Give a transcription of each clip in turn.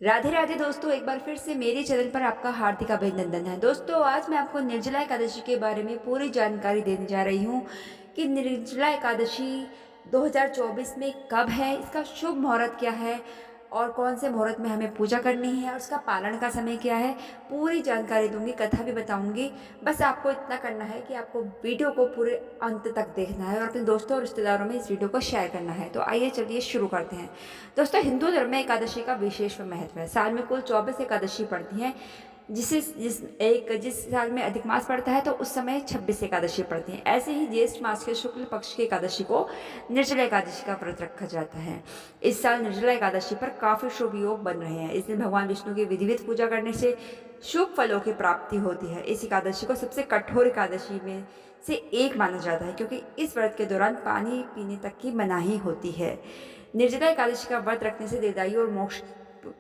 राधे राधे दोस्तों, एक बार फिर से मेरे चैनल पर आपका हार्दिक अभिनंदन है। दोस्तों, आज मैं आपको निर्जला एकादशी के बारे में पूरी जानकारी देने जा रही हूँ कि निर्जला एकादशी 2024 में कब है, इसका शुभ मुहूर्त क्या है और कौन से मुहूर्त में हमें पूजा करनी है और उसका पालन का समय क्या है। पूरी जानकारी दूंगी, कथा भी बताऊंगी। बस आपको इतना करना है कि आपको वीडियो को पूरे अंत तक देखना है और अपने दोस्तों और रिश्तेदारों में इस वीडियो को शेयर करना है। तो आइए चलिए शुरू करते हैं। दोस्तों, हिंदू धर्म में एकादशी का विशेष महत्व है। साल में कुल 24 एकादशी पड़ती हैं। जिस साल में अधिक मास पड़ता है तो उस समय 26 एकादशी पड़ती हैं। ऐसे ही ज्येष्ठ मास के शुक्ल पक्ष की एकादशी को निर्जला एकादशी का व्रत रखा जाता है। इस साल निर्जला एकादशी पर काफ़ी शुभ योग बन रहे हैं। इस दिन भगवान विष्णु की विधिवत पूजा करने से शुभ फलों की प्राप्ति होती है। इस एकादशी को सबसे कठोर एकादशी में से एक माना जाता है, क्योंकि इस व्रत के दौरान पानी पीने तक की मनाही होती है। निर्जला एकादशी का व्रत रखने से दीर्घायु और मोक्ष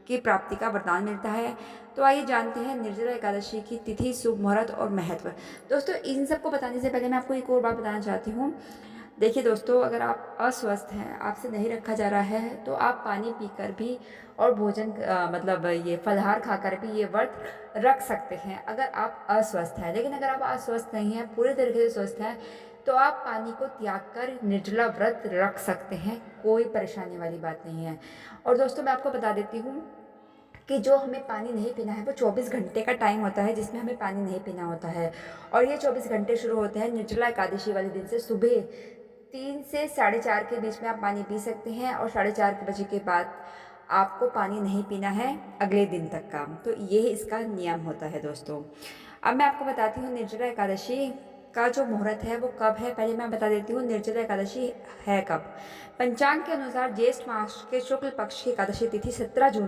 की प्राप्ति का वरदान मिलता है। तो आइए जानते हैं निर्जला एकादशी की तिथि, शुभ मुहूर्त और महत्व। दोस्तों, इन सबको बताने से पहले मैं आपको एक और बात बताना चाहती हूँ। देखिए दोस्तों, अगर आप अस्वस्थ हैं, आपसे नहीं रखा जा रहा है, तो आप पानी पीकर भी और भोजन मतलब ये फलाहार खाकर भी ये व्रत रख सकते हैं अगर आप अस्वस्थ हैं। लेकिन अगर आप अस्वस्थ नहीं हैं, पूरे तरीके से स्वस्थ हैं, तो आप पानी को त्याग कर निर्जला व्रत रख सकते हैं। कोई परेशानी वाली बात नहीं है। और दोस्तों, मैं आपको बता देती हूँ कि जो हमें पानी नहीं पीना है वो 24 घंटे का टाइम होता है जिसमें हमें पानी नहीं पीना होता है। और ये 24 घंटे शुरू होते हैं निर्जला एकादशी वाले दिन से। सुबह 3 से 4:30 के बीच में आप पानी पी सकते हैं और 4:30 बजे के बाद आपको पानी नहीं पीना है अगले दिन तक का। तो ये इसका नियम होता है दोस्तों। अब मैं आपको बताती हूँ निर्जला एकादशी का जो मुहूर्त है वो कब है। पहले मैं बता देती हूँ निर्जला एकादशी है कब। पंचांग के अनुसार ज्येष्ठ मास के शुक्ल पक्ष की एकादशी तिथि 17 जून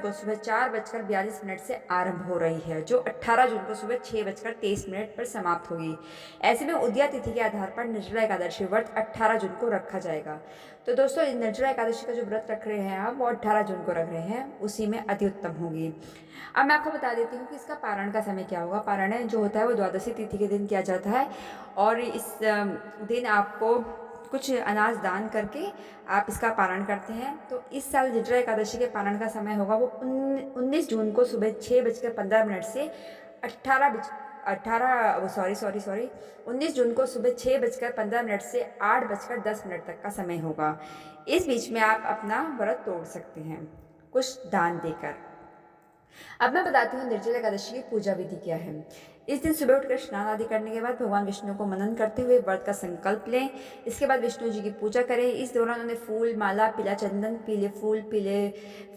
को सुबह 4:42 से आरंभ हो रही है, जो 18 जून को सुबह 6:23 पर समाप्त होगी। ऐसे में उदया तिथि के आधार पर निर्जला एकादशी व्रत 18 जून को रखा जाएगा। तो दोस्तों, निर्जला एकादशी का जो व्रत रख रहे हैं आप, वो 18 जून को रख रहे हैं, उसी में अति उत्तम होगी। अब मैं आपको बता देती हूँ कि इसका पारण का समय क्या होगा। पारण जो होता है वो द्वादशी तिथि के दिन किया जाता है और इस दिन आपको कुछ अनाज दान करके आप इसका पारण करते हैं। तो इस साल निर्जला एकादशी के पारण का समय होगा वो 19 जून को सुबह 6:15 से 19 जून को सुबह 6:15 से 8:10 तक का समय होगा। इस बीच में आप अपना व्रत तोड़ सकते हैं कुछ दान देकर। अब मैं बताती हूँ निर्जला एकादशी की पूजा विधि क्या है। इस दिन सुबह उठकर स्नान आदि करने के बाद भगवान विष्णु को मनन करते हुए व्रत का संकल्प लें। इसके बाद विष्णु जी की पूजा करें। इस दौरान उन्हें फूल माला, पीला चंदन, पीले फूल, पीले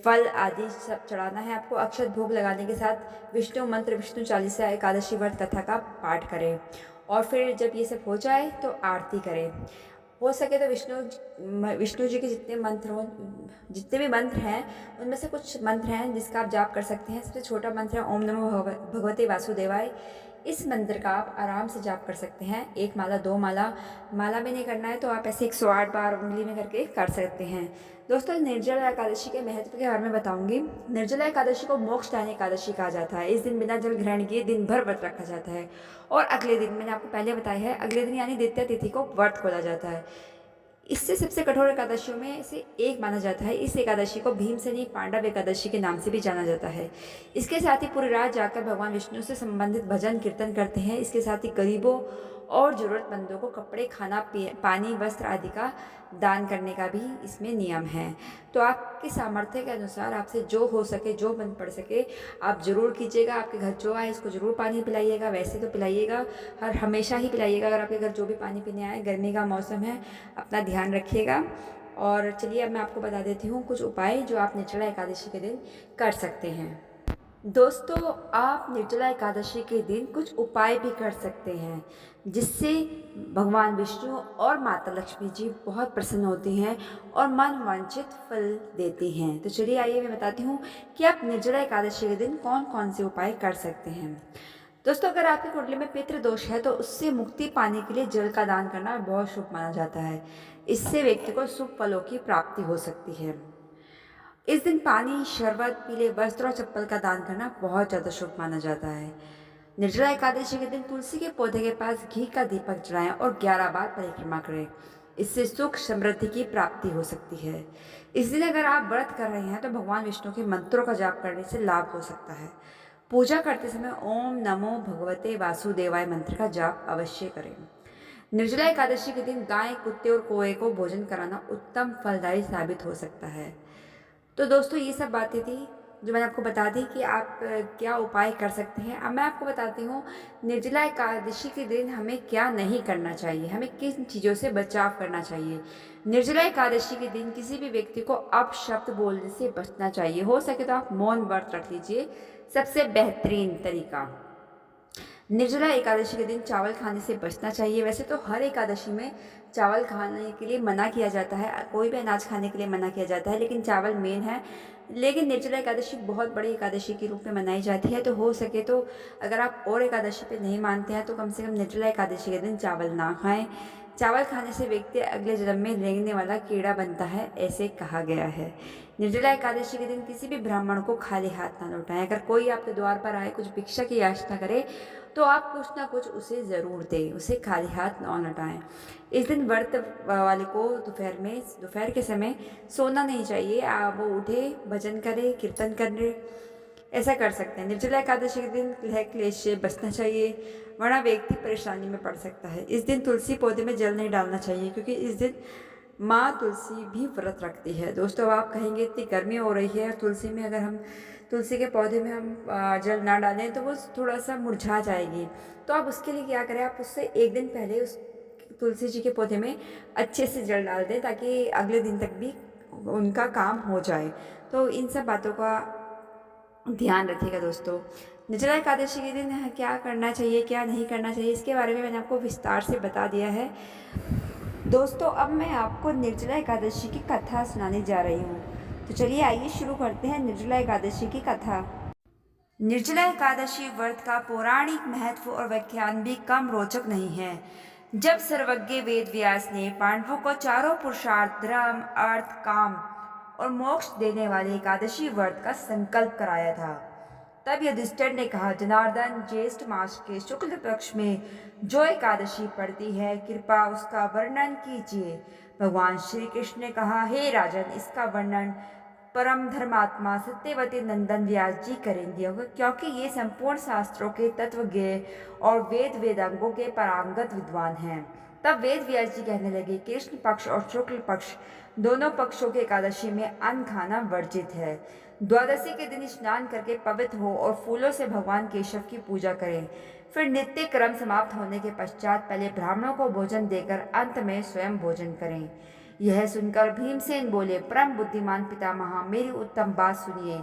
फल आदि सब चढ़ाना है आपको। अक्षत भोग लगाने के साथ विष्णु मंत्र, विष्णु चालीसा, एकादशी व्रत कथा का पाठ करें और फिर जब ये सब हो जाए तो आरती करें। हो सके तो विष्णु जी के जितने भी मंत्र हैं उनमें से कुछ मंत्र हैं जिसका आप जाप कर सकते हैं। सबसे छोटा मंत्र है ओम नमो भगवते वासुदेवाय। इस मंत्र का आप आराम से जाप कर सकते हैं। 1 माला, 2 माला, माला में नहीं करना है तो आप ऐसे 108 बार उंगली में करके कर सकते हैं। दोस्तों, निर्जला एकादशी के महत्व के बारे में बताऊंगी। निर्जला एकादशी को मोक्षदायिनी एकादशी कहा जाता है। इस दिन बिना जल ग्रहण किए दिन भर व्रत रखा जाता है और अगले दिन, मैंने आपको पहले बताया है, अगले दिन यानी द्वितीया तिथि को व्रत खोला जाता है। इससे सबसे कठोर एकादशियों में से एक माना जाता है। इस एकादशी को भीमसेनी पांडव एकादशी के नाम से भी जाना जाता है। इसके साथ ही पूरी रात जाकर भगवान विष्णु से संबंधित भजन कीर्तन करते हैं। इसके साथ ही गरीबों और ज़रूरतमंदों को कपड़े, खाना, पानी, वस्त्र आदि का दान करने का भी इसमें नियम है। तो आपके सामर्थ्य के अनुसार आपसे जो हो सके, जो मन पड़ सके, आप ज़रूर कीजिएगा। आपके घर जो आए इसको ज़रूर पानी पिलाइएगा। वैसे तो पिलाइएगा, हर हमेशा ही पिलाइएगा। अगर आपके घर जो भी पानी पीने आए, गर्मी का मौसम है, अपना ध्यान रखिएगा। और चलिए, अब मैं आपको बता देती हूँ कुछ उपाय जो आप निर्जला एकादशी के दिन कर सकते हैं। दोस्तों, आप निर्जला एकादशी के दिन कुछ उपाय भी कर सकते हैं जिससे भगवान विष्णु और माता लक्ष्मी जी बहुत प्रसन्न होती हैं और मन वांछित फल देती हैं। तो चलिए आइए मैं बताती हूँ कि आप निर्जला एकादशी के दिन कौन कौन से उपाय कर सकते हैं। दोस्तों, अगर आपकी कुंडली में पितृ दोष है तो उससे मुक्ति पाने के लिए जल का दान करना बहुत शुभ माना जाता है। इससे व्यक्ति को शुभ फलों की प्राप्ति हो सकती है। इस दिन पानी, शरबत, पीले वस्त्र और चप्पल का दान करना बहुत ज़्यादा शुभ माना जाता है। निर्जला एकादशी के दिन तुलसी के पौधे के पास घी का दीपक जलाएं और 11 बार परिक्रमा करें। इससे सुख समृद्धि की प्राप्ति हो सकती है। इस दिन अगर आप व्रत कर रहे हैं तो भगवान विष्णु के मंत्रों का जाप करने से लाभ हो सकता है। पूजा करते समय ओम नमो भगवते वासुदेवाय मंत्र का जाप अवश्य करें। निर्जला एकादशी के दिन गाय, कुत्ते और कौवे को भोजन कराना उत्तम फलदायी साबित हो सकता है। तो दोस्तों ये सब बातें थी जो मैंने आपको बता दी कि आप क्या उपाय कर सकते हैं। अब मैं आपको बताती हूँ निर्जला एकादशी के दिन हमें क्या नहीं करना चाहिए, हमें किन चीज़ों से बचाव करना चाहिए। निर्जला एकादशी के दिन किसी भी व्यक्ति को अपशब्द बोलने से बचना चाहिए। हो सके तो आप मौन व्रत रख लीजिए, सबसे बेहतरीन तरीका। निर्जला एकादशी के दिन चावल खाने से बचना चाहिए। वैसे तो हर एकादशी में चावल खाने के लिए मना किया जाता है, कोई भी अनाज खाने के लिए मना किया जाता है, लेकिन चावल मेन है। लेकिन निर्जला एकादशी बहुत बड़ी एकादशी के रूप में मनाई जाती है, तो हो सके तो अगर आप और एकादशी पे नहीं मानते हैं तो कम से कम निर्जला एकादशी के दिन चावल ना खाएं। चावल खाने से व्यक्ति अगले जन्म में रेंगने वाला कीड़ा बनता है, ऐसे कहा गया है। निर्जला एकादशी के दिन किसी भी ब्राह्मण को खाली हाथ ना लौटाएं। अगर कोई आपके द्वार पर आए, कुछ भिक्षा की याचना करे, तो आप कुछ ना कुछ उसे ज़रूर दें, उसे खाली हाथ न लौटाएं। इस दिन व्रत वाले को दोपहर के समय सोना नहीं चाहिए। आप वो उठे, भजन करे, कीर्तन करे, ऐसा कर सकते हैं। निर्जला एकादशी के दिन कलह क्लेश से बचना चाहिए, वरना व्यक्ति परेशानी में पड़ सकता है। इस दिन तुलसी पौधे में जल नहीं डालना चाहिए, क्योंकि इस दिन माँ तुलसी भी व्रत रखती है। दोस्तों, अब आप कहेंगे इतनी गर्मी हो रही है और तुलसी में अगर हम तुलसी के पौधे में हम जल ना डालें तो वो थोड़ा सा मुरझा जाएगी। तो आप उसके लिए क्या करें, आप उससे एक दिन पहले उस तुलसी जी के पौधे में अच्छे से जल डाल दें, ताकि अगले दिन तक भी उनका काम हो जाए। तो इन सब बातों का ध्यान रखिएगा दोस्तों। निर्जला एकादशी के दिन क्या करना चाहिए, क्या नहीं करना चाहिए, इसके बारे में मैंने आपको विस्तार से बता दिया है। दोस्तों, अब मैं आपको निर्जला एकादशी की कथा सुनाने जा रही हूँ। तो चलिए आइए शुरू करते हैं निर्जला एकादशी की कथा। निर्जला एकादशी व्रत का पौराणिक महत्व और व्याख्यान भी कम रोचक नहीं है। जब सर्वज्ञ वेद व्यास ने पांडवों को चारों पुरुषार्थ, धर्म, अर्थ, काम और मोक्ष देने वाले एकादशी व्रत का संकल्प कराया था, तब युधिष्ठिर ने कहा, जनार्दन, ज्येष्ठ मास के शुक्ल पक्ष में जो एकादशी पड़ती है, कृपा उसका वर्णन कीजिए। भगवान श्री कृष्ण ने कहा, हे राजन, इसका वर्णन परम धर्मात्मा सत्यवती नंदन व्यास जी करेंगे, क्योंकि ये संपूर्ण शास्त्रों के तत्वज्ञ और वेदांगों के पारंगत विद्वान हैं। तब वेद व्यास जी कहने लगे, कृष्ण पक्ष और शुक्ल पक्ष दोनों पक्षों के एकादशी में अन्न खाना वर्जित है। द्वादशी के दिन स्नान करके पवित्र हो और फूलों से भगवान केशव की पूजा करें। फिर नित्य क्रम समाप्त होने के पश्चात पहले ब्राह्मणों को भोजन देकर अंत में स्वयं भोजन करें। यह सुनकर भीमसेन बोले, परम बुद्धिमान पितामह, मेरी उत्तम बात सुनिए।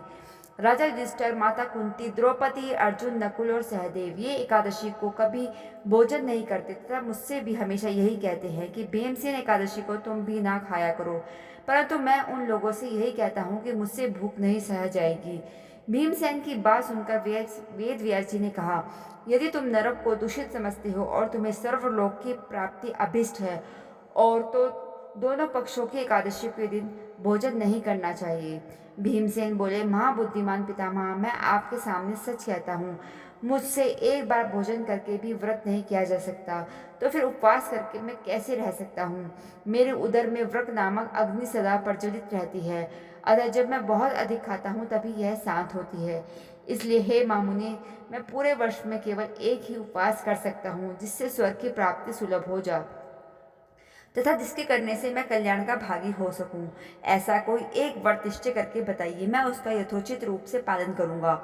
राजा युधिष्ठिर, माता कुंती, द्रौपदी, अर्जुन, नकुल और सहदेव ये एकादशी को कभी भोजन नहीं करते तथा मुझसे भी हमेशा यही कहते हैं कि भीमसेन एकादशी को तुम भी ना खाया करो, परंतु मैं उन लोगों से यही कहता हूँ कि मुझसे भूख नहीं सह जाएगी। भीमसेन की बात सुनकर वेद व्यास जी ने कहा, यदि तुम नरक को दूषित समझते हो और तुम्हें सर्वलोक की प्राप्ति अभिष्ट है, और तो दोनों पक्षों की एकादशी के दिन भोजन नहीं करना चाहिए। भीमसेन बोले, महाबुद्धिमान पितामह, मैं आपके सामने सच कहता हूँ, मुझसे एक बार भोजन करके भी व्रत नहीं किया जा सकता, तो फिर उपवास करके मैं कैसे रह सकता हूँ। मेरे उदर में व्रत नामक अग्नि सदा प्रज्वलित रहती है, अतः जब मैं बहुत अधिक खाता हूँ तभी यह शांत होती है। इसलिए हे मामुनि, मैं पूरे वर्ष में केवल एक ही उपवास कर सकता हूँ, जिससे स्वर्ग की प्राप्ति सुलभ हो जाए तथा जिसके करने से मैं कल्याण का भागी हो सकूं। ऐसा कोई एक व्रत निश्चय करके बताइए, मैं उसका यथोचित रूप से पालन करूंगा।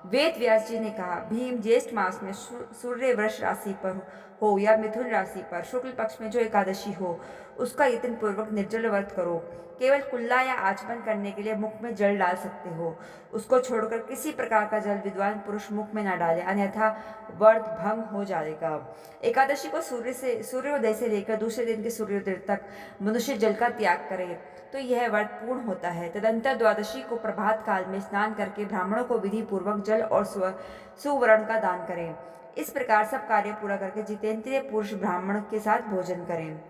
वेद व्यास जी ने कहा, भीम, ज्येष्ठ मास में सूर्य वृष राशि पर हो या मिथुन राशि पर शुक्ल पक्ष में जो एकादशी हो, उसका यत्न पूर्वक निर्जल व्रत करो। केवल कुल्ला या आचमन करने के लिए मुख में जल डाल सकते हो, उसको छोड़कर किसी प्रकार का जल विद्वान पुरुष मुख में न डाले, अन्यथा व्रत भंग हो जाएगा। एकादशी को सूर्योदय से लेकर दूसरे दिन के सूर्योदय तक मनुष्य जल का त्याग करे तो यह व्रत पूर्ण होता है। तदंतर द्वादशी को प्रभात काल में स्नान करके ब्राह्मणों को विधि पूर्वक जल और सुवर्ण का दान करें। इस प्रकार सब कार्य पूरा करके जितेंद्रिय पुरुष ब्राह्मण के साथ भोजन करें।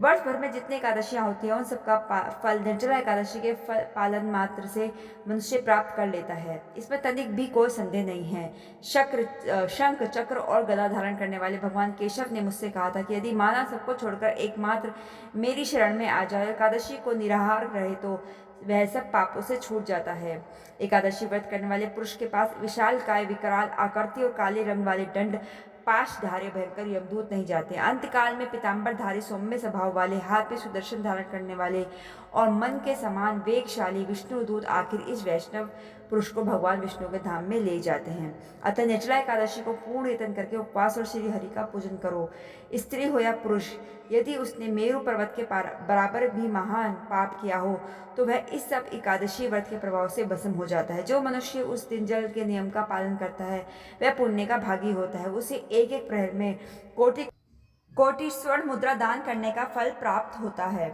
वर्ष भर में जितनी एकादशियाँ होती हैं उन सबका फल निर्जला एकादशी के पालन मात्र से मनुष्य प्राप्त कर लेता है। इसमें तनिक भी कोई संदेह नहीं है। शंख चक्र और गदा धारण करने वाले भगवान केशव ने मुझसे कहा था कि यदि मानव सबको छोड़कर एकमात्र मेरी शरण में आ जाए, एकादशी को निराहार रहे, तो वह सब पापों से छूट जाता है। एकादशी व्रत करने वाले पुरुष के पास विशाल काय, विकराल आकृति और काले रंग वाले दंड, पाशधारी भयंकर यमदूत नहीं जाते। अंतकाल में पीताम्बरधारी, सौम्य स्वभाव वाले, हाथ में सुदर्शन धारण करने वाले और मन के समान वेगशाली विष्णुदूत आखिर इस वैष्णव पुरुष को भगवान विष्णु के धाम में ले जाते हैं। अतः निर्जला एकादशी को पूर्ण यत्न करके उपवास और श्री हरि का पूजन करो। स्त्री हो या पुरुष, यदि उसने मेरु पर्वत के बराबर भी महान पाप किया हो तो वह इस सब एकादशी व्रत के प्रभाव से भस्म हो जाता है। जो मनुष्य उस दिन जल के नियम का पालन करता है वह पुण्य का भागी होता है। उसे एक एक प्रहर में कोटि स्वर्ण मुद्रा दान करने का फल प्राप्त होता है।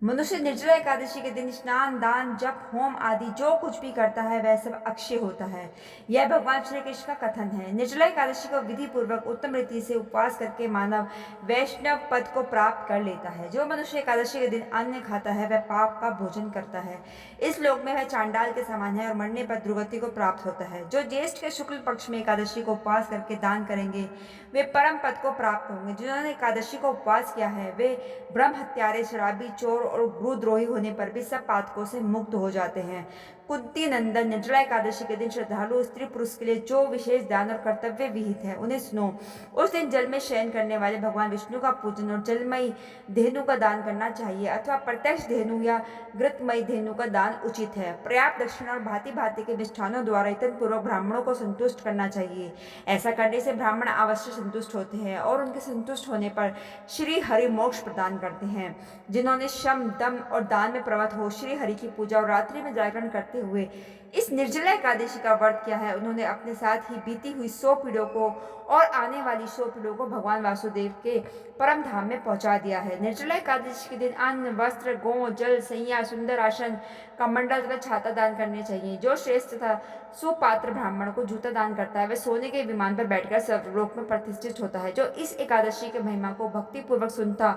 मनुष्य निर्जला एकादशी के दिन स्नान, दान, जप, होम आदि जो कुछ भी करता है वह सब अक्षय होता है। यह भगवान श्री कृष्ण का कथन है। निर्जला एकादशी को विधि पूर्वक उत्तम रीति से उपवास करके मानव वैष्णव पद को प्राप्त कर लेता है। जो मनुष्य एकादशी के दिन अन्न खाता है वह पाप का भोजन करता है। इस लोक में वह चांडाल के समान है और मरने पर दुर्गति को प्राप्त होता है। जो ज्येष्ठ के शुक्ल पक्ष में एकादशी को उपवास करके दान करेंगे वे परम पद को प्राप्त होंगे। जिन्होंने एकादशी को उपवास किया है वे ब्रह्म हत्यारे, शराबी, चोर और गुरुद्रोही होने पर भी सब पातकों से मुक्त हो जाते हैं। कुंती नंदन, निर्जला एकादशी के दिन श्रद्धालु स्त्री पुरुष के लिए जो विशेष दान और कर्तव्य विहित है उन्हें सुनो। उस दिन जल में शयन करने वाले भगवान विष्णु का पूजन और जलमयी धेनु का दान करना चाहिए अथवा प्रत्यक्ष धेनु या घृतमयी धेनु का दान उचित है। पर्याप्त दक्षिणा और भांति भांति के मिष्ठानों द्वारा यत्न पूर्वक ब्राह्मणों को संतुष्ट करना चाहिए। ऐसा करने से ब्राह्मण अवश्य संतुष्ट होते हैं और उनके संतुष्ट होने पर श्री हरि मोक्ष प्रदान करते हैं। जिन्होंने शम, दम और दान में प्रवृत्त हो श्री हरि की पूजा और रात्रि में जागरण करते हुए इस निर्जला एकादशी का व्रत किया है, उन्होंने अपने साथ ही बीती हुई 100 पीढ़ियों को और आने वाली 100 पीढ़ियों को भगवान वासुदेव के परम धाम में पहुंचा दिया है। निर्जला एकादशी के दिन अन्न, वस्त्र, गौ, जल, सैया, सुंदर आसन, कमंडल तथा छाता दान करने चाहिए। जो श्रेष्ठ तथा सुपात्र ब्राह्मण को जूता दान करता है वह सोने के विमान पर बैठकर स्वर्गलोक में प्रतिष्ठित होता है। जो इस एकादशी के महिमा को भक्ति पूर्वक सुनता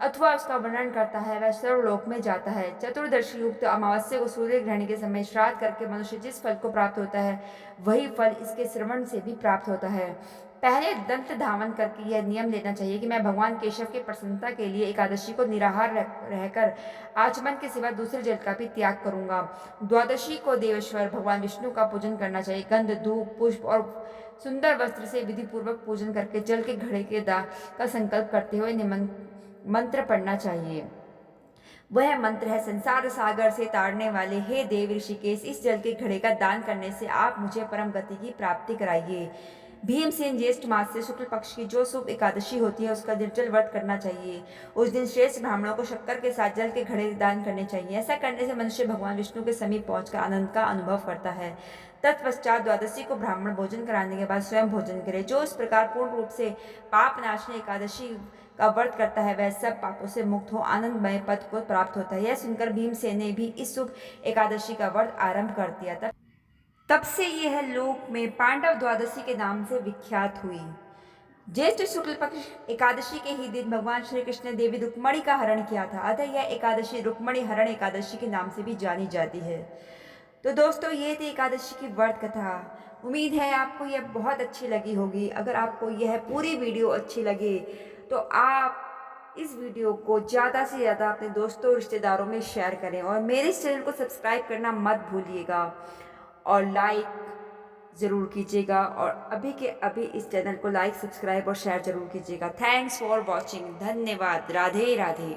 अथवा उसका वर्णन करता है वह सर्वलोक में जाता है। चतुर्दशी युक्त अमावस्या को सूर्य ग्रहण के समय श्राद्ध करके मनुष्य जिस फल को प्राप्त होता है वही फल इसके श्रवण से भी प्राप्त होता है। पहले दंत धावन करके यह नियम लेना चाहिए कि मैं भगवान केशव की प्रसन्नता के लिए एकादशी को निराहार रहकर आचमन के सिवा दूसरे जल का भी त्याग करूंगा। द्वादशी को देवेश्वर भगवान विष्णु का पूजन करना चाहिए। गंध, धूप, पुष्प और सुंदर वस्त्र से विधि पूर्वक पूजन करके जल के घड़े के दान का संकल्प करते हुए मंत्र पढ़ना चाहिए। वह मंत्र है, संसार सागर से तारने वाले हे देव ऋषिकेश, इस जल के घड़े का दान करने से आप मुझे परम गति की प्राप्ति कराइए। भीमसेन ज्येष्ठ मास से शुक्ल पक्ष की जो शुभ एकादशी होती है उसका निर्जल व्रत करना चाहिए। उस दिन श्रेष्ठ ब्राह्मणों को शक्कर के साथ जल के घड़े दान करने चाहिए। ऐसा करने से मनुष्य भगवान विष्णु के समीप पहुंचकर आनंद का अनुभव करता है। तत्पश्चात द्वादशी को ब्राह्मण भोजन कराने के बाद स्वयं भोजन करे। जो इस प्रकार पूर्ण रूप से पाप नाशनी एकादशी का व्रत करता है वह सब पापों से मुक्त हो आनंदमय पद को प्राप्त होता है। यह सुनकर भीमसेन ने भी इस शुभ एकादशी का व्रत आरंभ कर दिया था। तब से यह लोक में पांडव द्वादशी के नाम से विख्यात हुई। ज्येष्ठ शुक्ल पक्ष एकादशी के ही दिन भगवान श्री कृष्ण ने देवी रुक्मणी का हरण किया था, अतः यह एकादशी रुक्मणी हरण एकादशी के नाम से भी जानी जाती है। तो दोस्तों ये थी एकादशी की व्रत कथा। उम्मीद है आपको यह बहुत अच्छी लगी होगी। अगर आपको यह पूरी वीडियो अच्छी लगे तो आप इस वीडियो को ज़्यादा से ज़्यादा अपने दोस्तों रिश्तेदारों में शेयर करें और मेरे इस चैनल को सब्सक्राइब करना मत भूलिएगा और लाइक ज़रूर कीजिएगा। और अभी के अभी इस चैनल को लाइक, सब्सक्राइब और शेयर ज़रूर कीजिएगा। Thanks for watching. धन्यवाद। राधे राधे।